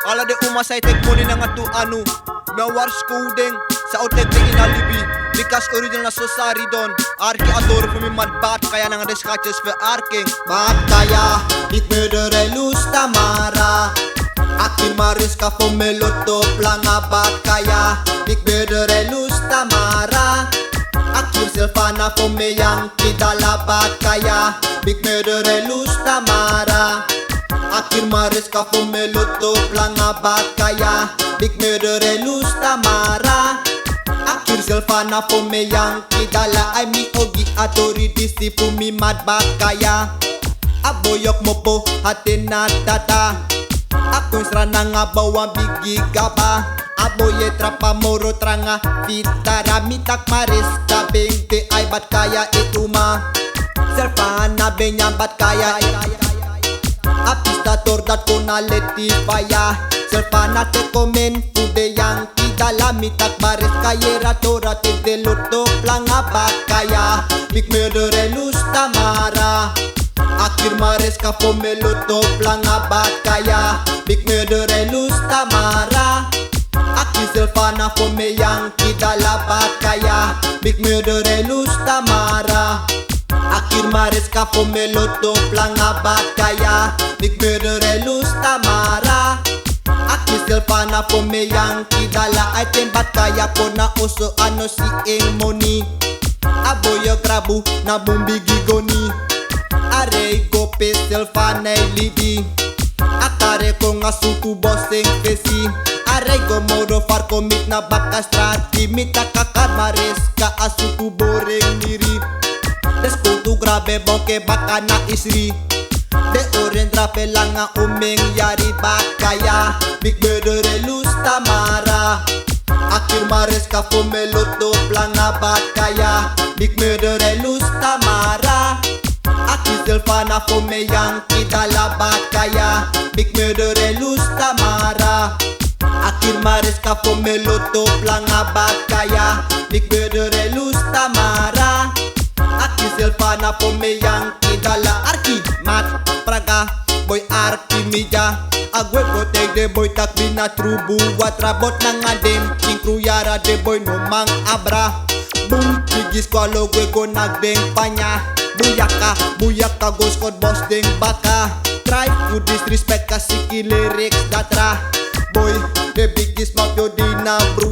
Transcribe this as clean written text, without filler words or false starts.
Ala de uma sa itek mo ni nga tu anu Mewar skudeng sa otek de inalibi Because original na sosari don Arki adoro för min madbat kaya nang des catches för arking Mat kaya, dit mördare lusta mara Akin maris ka få meloto planga bat kaya Dit mördare lusta mara Akin selfana få me yang kidala bat kaya Dit mördare lusta mara Akin maris ka få meloto planga bat kaya Dit mördare lusta mara Akhir selfana po me yang kidala ay mi ogi atori disi po mi madbat kaya Aboyok mo po hatin na tata Akong srana nga bawang bigi gaba Aboye trapa moro tranga Vitara mitak maris kabing te ay bat kaya ituma Selfana benyang bat kaya Apista tordat ko na leti paya Selfana te komen pude yang kidala mitak baris kaya ratora te deloto planga bakaya Big murder lusta mara Akhir maris ka po meloto planga bakaya Big murder lusta mara Akhir selfana po me yang kidala bakaya Big murder lusta mara Akhir maris ka po meloto planga bakaya Big murder lusta mara Akhir selfana po me yang kidala ay tembat kaya po na uso ano si ing moni Aboyo grabu na bumbigi goni Arey gope selfana lidi Akare ko nga suku boseng pesi Arey go modo far komit na bakas strati Mita kakar maris ka asuku boreng miri Desko tu grabe bongke baka na isri De oren drape langa umeng yari bakaya Big murder lusta mara Akhir maris ka po meloto planga bakaya Big murder lusta mara Akhir selfana po me yang kidala bakaya Big murder lusta mara Akhir maris ka po meloto planga bakaya Big murder lusta mara Akhir selfana po me yang kidala Arki mat praga boy arki mija Agwe protect de boy tak bina trubu Watrabot na nga dem Kinkruyara de boy no mang abra Boom Bigis ko alo gwe go nagdeng panya Buyaka go squad boss deng baka Try to disrespect kasi ki lyrics datra Boy the biggest mouth yo di na bro